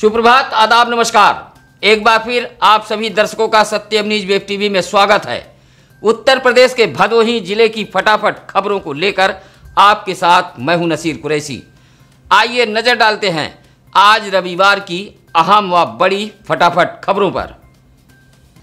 सुप्रभात, आदाब, नमस्कार। एक बार फिर आप सभी दर्शकों का सत्यम न्यूज वेब टीवी में स्वागत है। उत्तर प्रदेश के भदोही जिले की फटाफट खबरों को लेकर आपके साथ मैं हूं नसीर कुरैशी। आइए नजर डालते हैं आज रविवार की अहम व बड़ी फटाफट खबरों पर।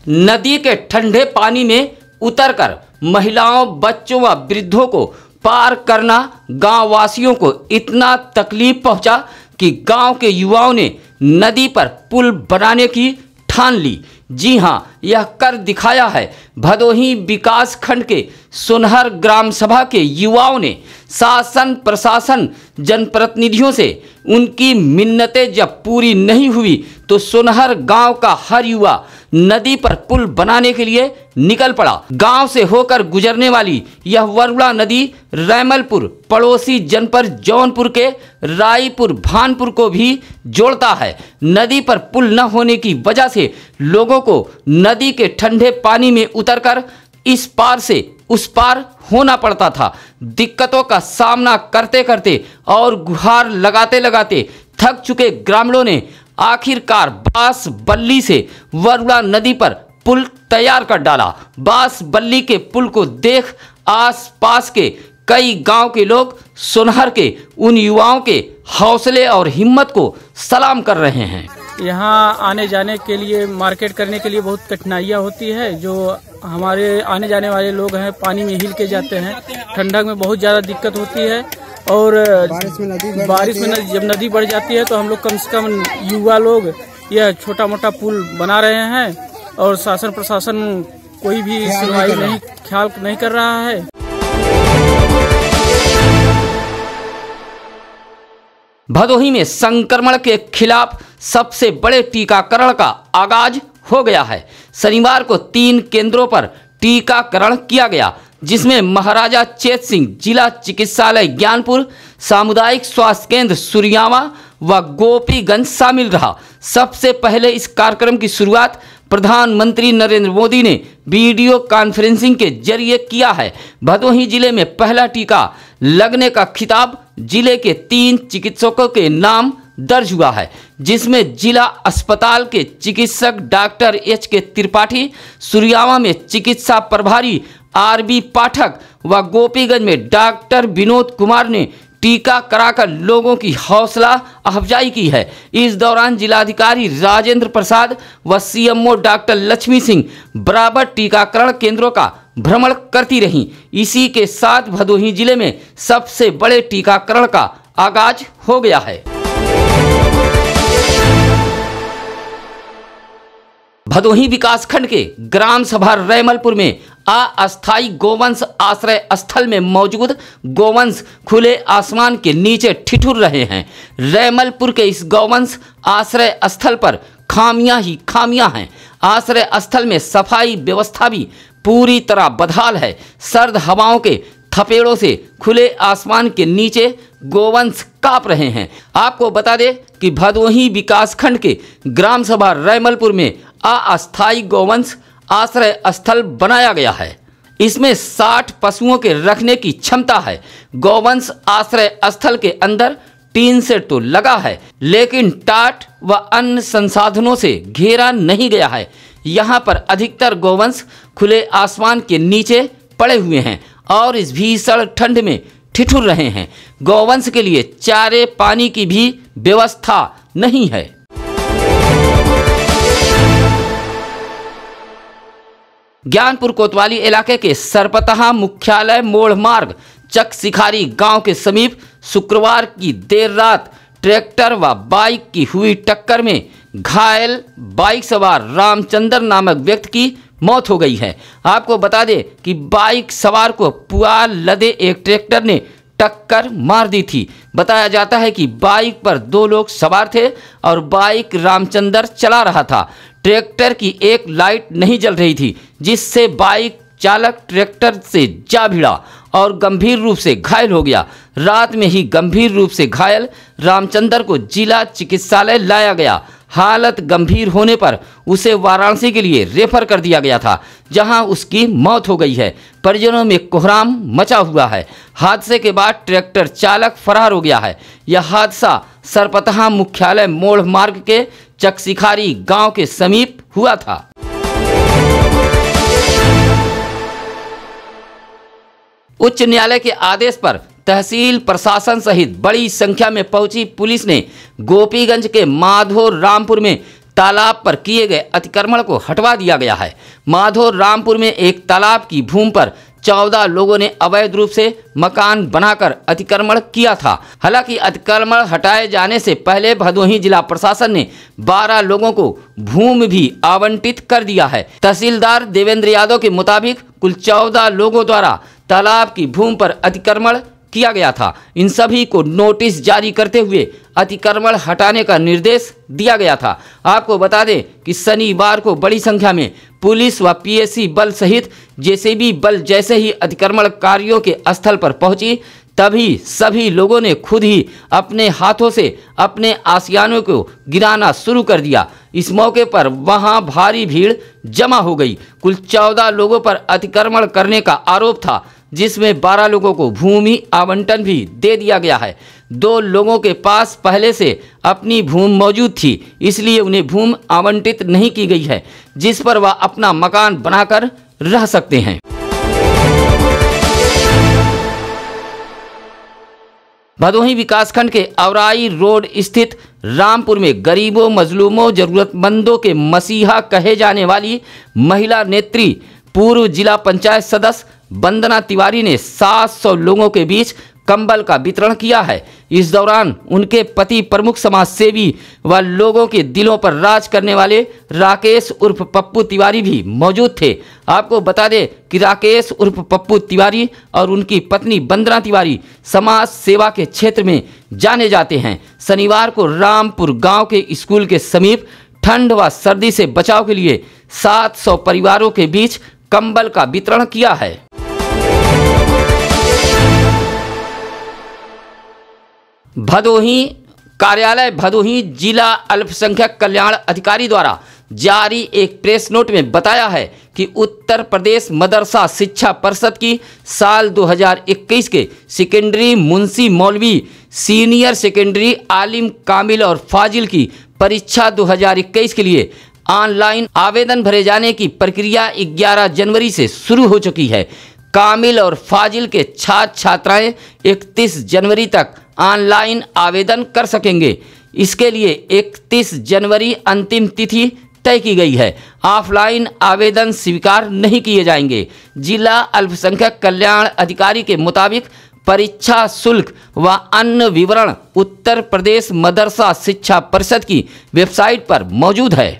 नदी के ठंडे पानी में उतरकर महिलाओं, बच्चों व वृद्धों को पार करना गांव वासियों को इतना तकलीफ पहुंचा कि गांव के युवाओं ने नदी पर पुल बनाने की ठान ली। जी हां, यह कर दिखाया है भदोही विकास खंड के सोनहर ग्राम सभा के युवाओं ने। शासन प्रशासन जनप्रतिनिधियों से उनकी मिन्नतें जब पूरी नहीं हुई तो सोनहर गांव का हर युवा नदी पर पुल बनाने के लिए निकल पड़ा। गांव से होकर गुजरने वाली यह वरुणा नदी रैमलपुर पड़ोसी जनपद जौनपुर के रायपुर भानपुर को भी जोड़ता है। नदी पर पुल न होने की वजह से लोगों को नदी के ठंडे पानी में उतरकर इस पार से उस पार होना पड़ता था। दिक्कतों का सामना करते करते और गुहार लगाते लगाते थक चुके ग्रामीणों ने आखिरकार बांस बल्ली से वरुणा नदी पर पुल तैयार कर डाला। बांस बल्ली के पुल को देख आसपास के कई गांव के लोग सोनहर के उन युवाओं के हौसले और हिम्मत को सलाम कर रहे हैं। यहाँ आने जाने के लिए, मार्केट करने के लिए बहुत कठिनाइयाँ होती है। जो हमारे आने जाने वाले लोग हैं पानी में हिल के जाते हैं, ठंडक में बहुत ज़्यादा दिक्कत होती है। और बारिश में जब नदी बढ़ जाती है तो हम लोग कम से कम युवा लोग यह छोटा मोटा पुल बना रहे हैं और शासन प्रशासन कोई भी सुनवाई नहीं, ख्याल नहीं कर रहा है। भदोही में संक्रमण के खिलाफ सबसे बड़े टीकाकरण का आगाज हो गया है। शनिवार को 3 केंद्रों पर टीकाकरण किया गया, जिसमें महाराजा चेत सिंह जिला चिकित्सालय ज्ञानपुर, सामुदायिक स्वास्थ्य केंद्र सुरियावा व गोपीगंज शामिल रहा। सबसे पहले इस कार्यक्रम की शुरुआत प्रधानमंत्री नरेंद्र मोदी ने वीडियो कॉन्फ्रेंसिंग के जरिए किया है। भदोही जिले में पहला टीका लगने का खिताब जिले के 3 चिकित्सकों के नाम दर्ज हुआ है, जिसमें जिला अस्पताल के चिकित्सक डॉक्टर एच.के. त्रिपाठी, सुरियावा में चिकित्सा प्रभारी आर.बी. पाठक व गोपीगंज में डॉक्टर विनोद कुमार ने टीका कराकर लोगों की हौसला अफजाई की है। इस दौरान जिलाधिकारी राजेंद्र प्रसाद व सीएमओ डॉक्टर लक्ष्मी सिंह बराबर टीकाकरण केंद्रों का भ्रमण करती रहीं। इसी के साथ भदोही जिले में सबसे बड़े टीकाकरण का आगाज हो गया है। भदोही विकास खंड के ग्राम सभा रैमलपुर में अस्थायी गोवंश आश्रय स्थल में मौजूद गोवंश खुले आसमान के नीचे ठिठुर रहे हैं। रैमलपुर के इस गौवंश आश्रय स्थल पर खामियां ही खामियां हैं। आश्रय स्थल में सफाई व्यवस्था भी पूरी तरह बदहाल है। सर्द हवाओं के थपेड़ों से खुले आसमान के नीचे गोवंश कांप रहे हैं। आपको बता दें कि भदोही विकास खंड के ग्राम सभा रैमलपुर में अस्थायी गोवंश आश्रय स्थल बनाया गया है। इसमें 60 पशुओं के रखने की क्षमता है। गोवंश आश्रय स्थल के अंदर टीन सेट तो लगा है, लेकिन टाट व अन्य संसाधनों से घेरा नहीं गया है। यहाँ पर अधिकतर गोवंश खुले आसमान के नीचे पड़े हुए हैं और इस भीषण ठंड में ठिठुर रहे हैं। गोवंश के लिए चारे पानी की भी व्यवस्था नहीं है। ज्ञानपुर कोतवाली इलाके के सरपतहा मुख्यालय मोड़ मार्ग चक सिखारी गांव के समीप शुक्रवार की देर रात ट्रैक्टर व बाइक की हुई टक्कर में घायल बाइक सवार रामचंद्र नामक व्यक्ति की मौत हो गई है। आपको बता दें कि बाइक सवार को पुआल लदे एक ट्रैक्टर ने टक्कर मार दी थी। बताया जाता है कि बाइक पर 2 लोग सवार थे और बाइक रामचंद्र चला रहा था। ट्रैक्टर की एक लाइट नहीं जल रही थी, जिससे बाइक चालक ट्रैक्टर से जा भिड़ा और गंभीर रूप से घायल हो गया। रात में ही गंभीर रूप से घायल रामचंद्र को जिला चिकित्सालय लाया गया। हालत गंभीर होने पर उसे वाराणसी के लिए रेफर कर दिया गया था, जहां उसकी मौत हो गई है। परिजनों में कोहराम मचा हुआ है। हादसे के बाद ट्रैक्टर चालक फरार हो गया है। यह हादसा सरपतहा मुख्यालय मोड़ मार्ग के चकसिखारी गांव के समीप हुआ था। उच्च न्यायालय के आदेश पर तहसील प्रशासन सहित बड़ी संख्या में पहुंची पुलिस ने गोपीगंज के माधो रामपुर में तालाब पर किए गए अतिक्रमण को हटवा दिया गया है। माधो रामपुर में एक तालाब की भूमि पर 14 लोगों ने अवैध रूप से मकान बनाकर अतिक्रमण किया था। हालांकि अतिक्रमण हटाए जाने से पहले भदोही जिला प्रशासन ने 12 लोगों को भूमि भी आवंटित कर दिया है। तहसीलदार देवेंद्र यादव के मुताबिक कुल 14 लोगों द्वारा तालाब की भूमि पर अतिक्रमण किया गया था। इन सभी को नोटिस जारी करते हुए अतिक्रमण हटाने का निर्देश दिया गया था। आपको बता दें कि शनिवार को बड़ी संख्या में पुलिस व पीएसी बल सहित जेसीबी बल जैसे ही अतिक्रमणकारियों के स्थल पर पहुंची, तभी सभी लोगों ने खुद ही अपने हाथों से अपने आशियानों को गिराना शुरू कर दिया। इस मौके पर वहां भारी भीड़ जमा हो गई। कुल 14 लोगों पर अतिक्रमण करने का आरोप था, जिसमें 12 लोगों को भूमि आवंटन भी दे दिया गया है। 2 लोगों के पास पहले से अपनी भूमि मौजूद थी, इसलिए उन्हें भूमि आवंटित नहीं की गई है, जिस पर वह अपना मकान बनाकर रह सकते हैं। भदोही विकासखंड के औराई रोड स्थित रामपुर में गरीबों, मजलूमों, जरूरतमंदों के मसीहा कहे जाने वाली महिला नेत्री पूर्व जिला पंचायत सदस्य वंदना तिवारी ने 700 लोगों के बीच कंबल का वितरण किया है। इस दौरान उनके पति प्रमुख समाज सेवी व लोगों के दिलों पर राज करने वाले राकेश उर्फ पप्पू तिवारी भी मौजूद थे। आपको बता दें कि राकेश उर्फ पप्पू तिवारी और उनकी पत्नी वंदना तिवारी समाज सेवा के क्षेत्र में जाने जाते हैं। शनिवार को रामपुर गांव के स्कूल के समीप ठंड व सर्दी से बचाव के लिए 700 परिवारों के बीच कंबल का वितरण किया है। भदोही कार्यालय भदोही जिला अल्पसंख्यक कल्याण अधिकारी द्वारा जारी एक प्रेस नोट में बताया है कि उत्तर प्रदेश मदरसा शिक्षा परिषद की साल 2021 के सेकेंडरी मुंशी मौलवी, सीनियर सेकेंडरी आलिम कामिल और फाजिल की परीक्षा 2021 के लिए ऑनलाइन आवेदन भरे जाने की प्रक्रिया 11 जनवरी से शुरू हो चुकी है। कामिल और फाजिल के छात्र छात्राएं 31 जनवरी तक ऑनलाइन आवेदन कर सकेंगे। इसके लिए 31 जनवरी अंतिम तिथि तय की गई है। ऑफलाइन आवेदन स्वीकार नहीं किए जाएंगे। जिला अल्पसंख्यक कल्याण अधिकारी के मुताबिक परीक्षा शुल्क व अन्य विवरण उत्तर प्रदेश मदरसा शिक्षा परिषद की वेबसाइट पर मौजूद है।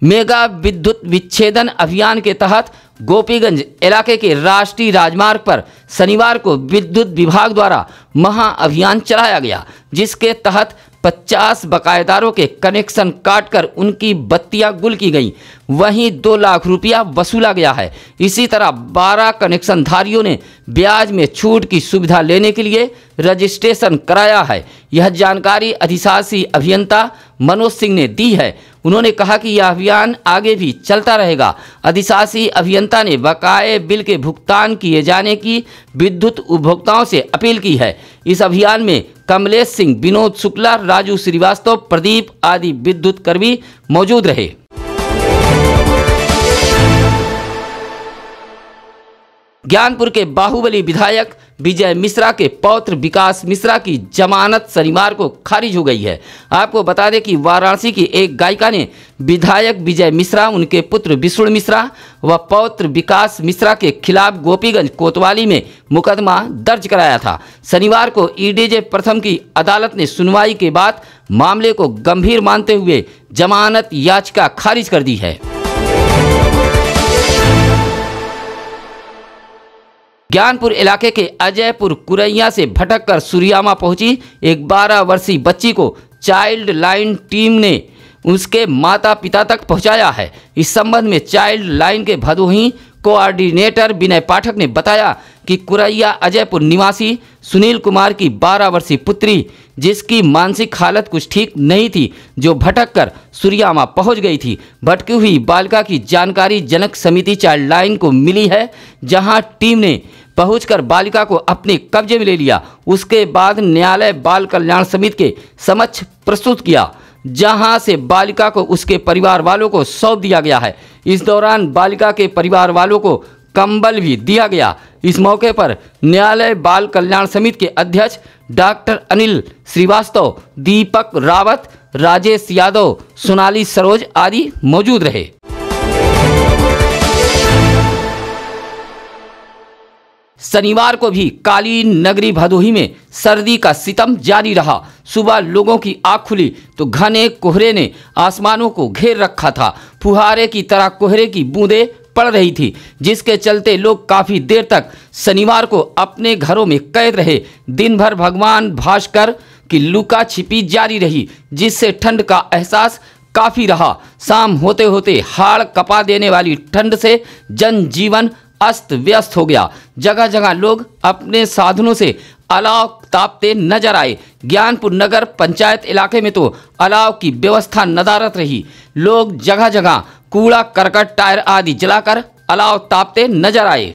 मेगा विद्युत विच्छेदन अभियान के तहत गोपीगंज इलाके के राष्ट्रीय राजमार्ग पर शनिवार को विद्युत विभाग द्वारा महा अभियान चलाया गया, जिसके तहत 50 बकायेदारों के कनेक्शन काटकर उनकी बत्तियां गुल की गईं। वहीं 2 लाख रुपया वसूला गया है। इसी तरह 12 कनेक्शनधारियों ने ब्याज में छूट की सुविधा लेने के लिए रजिस्ट्रेशन कराया है। यह जानकारी अधिशासी अभियंता मनोज सिंह ने दी है। उन्होंने कहा कि यह अभियान आगे भी चलता रहेगा। अधिशासी अभियंता ने बकाये बिल के भुगतान किए जाने की विद्युत उपभोक्ताओं से अपील की है। इस अभियान में कमलेश सिंह, विनोद शुक्ला, राजू श्रीवास्तव, प्रदीप आदि विद्युत कर्मी मौजूद रहे। ज्ञानपुर के बाहुबली विधायक विजय मिश्रा के पौत्र विकास मिश्रा की जमानत शनिवार को खारिज हो गई है। आपको बता दें कि वाराणसी की एक गायिका ने विधायक विजय मिश्रा, उनके पुत्र विष्णु मिश्रा व पौत्र विकास मिश्रा के खिलाफ गोपीगंज कोतवाली में मुकदमा दर्ज कराया था। शनिवार को ईडीजे प्रथम की अदालत ने सुनवाई के बाद मामले को गंभीर मानते हुए जमानत याचिका खारिज कर दी है। ज्ञानपुर इलाके के अजयपुर कुरैया से भटककर सुरियामा पहुंची एक 12 वर्षीय बच्ची को चाइल्ड लाइन टीम ने उसके माता पिता तक पहुंचाया है। इस संबंध में चाइल्ड लाइन के भदोही कोऑर्डिनेटर विनय पाठक ने बताया कि कुरैया अजयपुर निवासी सुनील कुमार की 12 वर्षीय पुत्री, जिसकी मानसिक हालत कुछ ठीक नहीं थी, जो भटककर सूर्यामा पहुंच गई थी। भटकी हुई बालिका की जानकारी जनक समिति चाइल्ड लाइन को मिली है, जहां टीम ने पहुंचकर बालिका को अपने कब्जे में ले लिया। उसके बाद न्यायालय बाल कल्याण समिति के समक्ष प्रस्तुत किया, जहां से बालिका को उसके परिवार वालों को सौंप दिया गया है। इस दौरान बालिका के परिवार वालों को कंबल भी दिया गया। इस मौके पर न्यायालय बाल कल्याण समिति के अध्यक्ष डॉक्टर अनिल श्रीवास्तव, दीपक रावत, राजेश यादव, सोनाली सरोज आदि मौजूद रहे। शनिवार को भी काली नगरी भदोही में सर्दी का सितम जारी रहा। सुबह लोगों की आँख खुली तो घने कोहरे ने आसमानों को घेर रखा था। फुहारे की तरह कोहरे की बूंदें पड़ रही थी, जिसके चलते लोग काफी देर तक शनिवार को अपने घरों में कैद रहे। दिन भर भगवान भास्कर की लुका छिपी जारी रही, जिससे ठंड का एहसास काफी रहा। शाम होते होते हाड़ कपा देने वाली ठंड से जनजीवन अस्त व्यस्त हो गया। जगह जगह लोग अपने साधनों से अलाव तापते नजर आए। ज्ञानपुर नगर पंचायत इलाके में तो अलाव की व्यवस्था नदारत रही। लोग जगह जगह कूड़ा करकट टायर आदि जलाकर अलाव तापते नजर आए।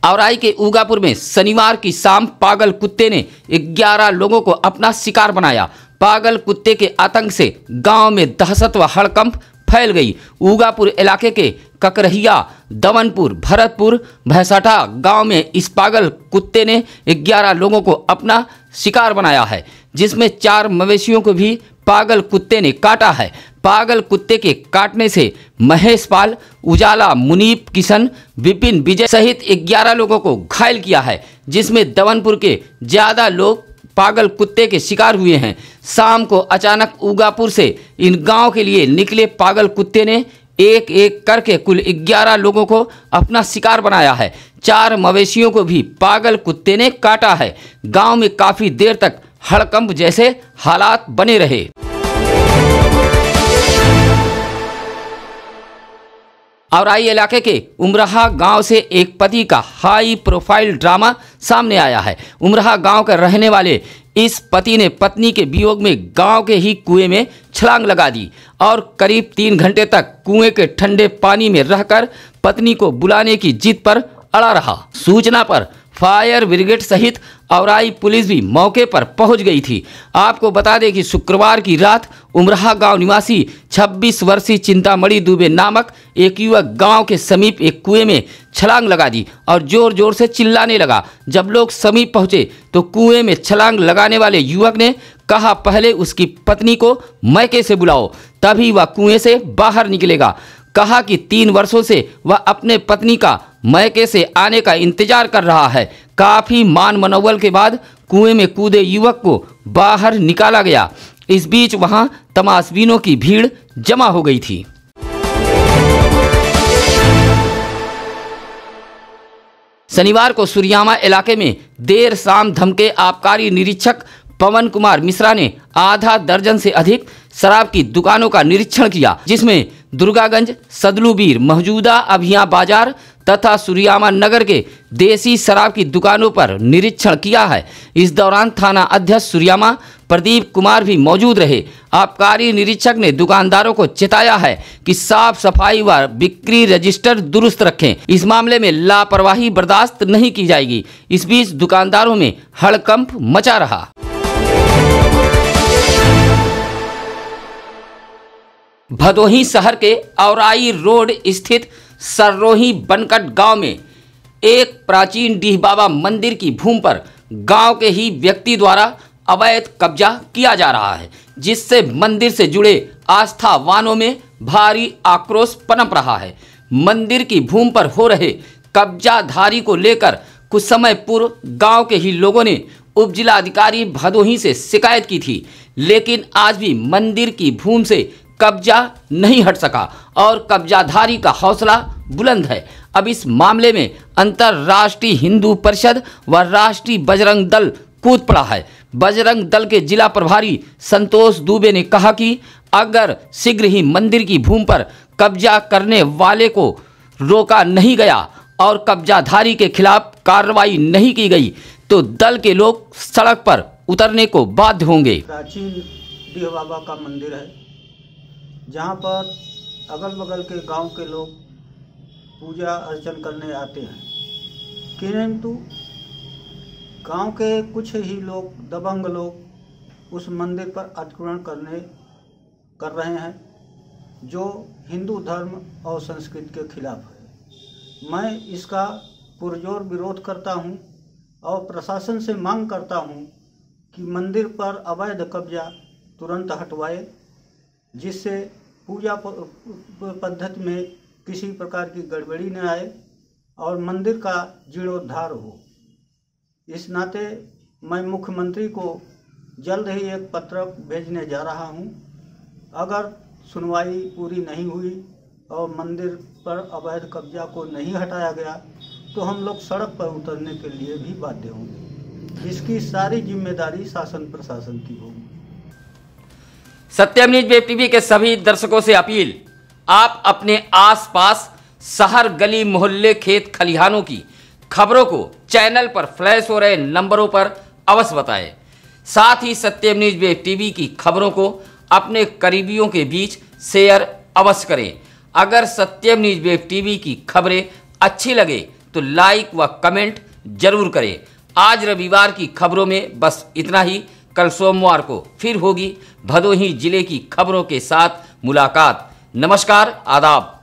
औराई के ऊगापुर में शनिवार की शाम पागल कुत्ते ने 11 लोगों को अपना शिकार बनाया। पागल कुत्ते के आतंक से गांव में दहशत व हड़कंप फैल गई। ऊगापुर इलाके के ककरहिया, दमनपुर, भरतपुर, भैंसाठा गांव में इस पागल कुत्ते ने 11 लोगों को अपना शिकार बनाया है, जिसमें 4 मवेशियों को भी पागल कुत्ते ने काटा है। पागल कुत्ते के काटने से महेश पाल, उजाला, मुनीप, किशन, विपिन, विजय सहित 11 लोगों को घायल किया है, जिसमें दमनपुर के ज्यादा लोग पागल कुत्ते के शिकार हुए हैं। शाम को अचानक ऊगापुर से इन गांव के लिए निकले पागल कुत्ते ने एक एक करके कुल 11 लोगों को अपना शिकार बनाया है। 4 मवेशियों को भी पागल कुत्ते ने काटा है। गांव में काफी देर तक हड़कंप जैसे हालात बने रहे। औराई इलाके के उमराहा गांव से एक पति का हाई प्रोफाइल ड्रामा सामने आया है। उमराहा गांव के रहने वाले इस पति ने पत्नी के वियोग में गांव के ही कुएं में छलांग लगा दी और करीब 3 घंटे तक कुएं के ठंडे पानी में रहकर पत्नी को बुलाने की जिद पर अड़ा रहा। सूचना पर फायर ब्रिगेड सहित औराई पुलिस भी मौके पर पहुंच गई थी। आपको बता दें कि शुक्रवार की रात उमराहा गांव निवासी 26 वर्षीय चिंतामणि दुबे नामक एक युवक गांव के समीप एक कुएं में छलांग लगा दी और जोर जोर से चिल्लाने लगा। जब लोग समीप पहुंचे तो कुएं में छलांग लगाने वाले युवक ने कहा, पहले उसकी पत्नी को मैके से बुलाओ, तभी वह कुएं से बाहर निकलेगा। कहा कि 3 वर्षों से वह अपने पत्नी का मैके से आने का इंतजार कर रहा है। काफी मान मनोबल के बाद कुएं में कूदे युवक को बाहर निकाला गया। इस बीच वहां तमाशबीनों की भीड़ जमा हो गई थी। शनिवार को सूर्यामा इलाके में देर शाम धमके आबकारी निरीक्षक पवन कुमार मिश्रा ने आधा दर्जन से अधिक शराब की दुकानों का निरीक्षण किया, जिसमें दुर्गागंज, सदलूबीर, मौजूदा अभिया बाजार तथा सूर्यामा नगर के देसी शराब की दुकानों पर निरीक्षण किया है। इस दौरान थाना अध्यक्ष सूर्यामा प्रदीप कुमार भी मौजूद रहे। आबकारी निरीक्षक ने दुकानदारों को चेताया है कि साफ सफाई व बिक्री रजिस्टर दुरुस्त रखें। इस मामले में लापरवाही बर्दाश्त नहीं की जाएगी। इस बीच दुकानदारों में हड़कंप मचा रहा। भदोही शहर के औराई रोड स्थित सर्रोही बनकट गांव में एक प्राचीन डीह बाबा मंदिर की भूमि पर गांव के ही व्यक्ति द्वारा अवैध कब्जा किया जा रहा है, जिससे मंदिर से जुड़े आस्थावानों में भारी आक्रोश पनप रहा है। मंदिर की भूमि पर हो रहे कब्जाधारी को लेकर कुछ समय पूर्व गांव के ही लोगों ने उप जिलाधिकारी भदोही से शिकायत की थी, लेकिन आज भी मंदिर की भूमि से कब्जा नहीं हट सका और कब्जाधारी का हौसला बुलंद है। अब इस मामले में अंतर्राष्ट्रीय हिंदू परिषद व राष्ट्रीय बजरंग दल कूद पड़ा है। बजरंग दल के जिला प्रभारी संतोष दुबे ने कहा कि अगर शीघ्र ही मंदिर की भूमि पर कब्जा करने वाले को रोका नहीं गया और कब्जाधारी के खिलाफ कार्रवाई नहीं की गई तो दल के लोग सड़क पर उतरने को बाध्य होंगे। प्राचीन डीह बाबा का मंदिर है, जहां पर अगल बगल के गांव के लोग पूजा अर्चन करने आते हैं, किंतु गांव के कुछ ही लोग, दबंग लोग उस मंदिर पर अतिक्रमण कर रहे हैं, जो हिंदू धर्म और संस्कृति के खिलाफ है। मैं इसका पुरजोर विरोध करता हूं और प्रशासन से मांग करता हूं कि मंदिर पर अवैध कब्जा तुरंत हटवाए, जिससे पूजा पद्धति में किसी प्रकार की गड़बड़ी न आए और मंदिर का जीर्णोद्धार हो। इस नाते मैं मुख्यमंत्री को जल्द ही एक पत्र भेजने जा रहा हूं। अगर सुनवाई पूरी नहीं हुई और मंदिर पर अवैध कब्जा को नहीं हटाया गया तो हम लोग सड़क पर उतरने के लिए भी बाध्य होंगे। इसकी सारी जिम्मेदारी शासन प्रशासन की होगी। सत्यम न्यूज वेब टीवी के सभी दर्शकों से अपील, आप अपने आसपास शहर, गली, मोहल्ले, खेत खलिहानों की खबरों को चैनल पर फ्लैश हो रहे नंबरों पर अवश्य बताएं। साथ ही सत्यम न्यूज वेब टीवी की खबरों को अपने करीबियों के बीच शेयर अवश्य करें। अगर सत्यम न्यूज वेब टीवी की खबरें अच्छी लगे तो लाइक व कमेंट जरूर करें। आज रविवार की खबरों में बस इतना ही। कल सोमवार को फिर होगी भदोही जिले की खबरों के साथ मुलाकात। नमस्कार, आदाब।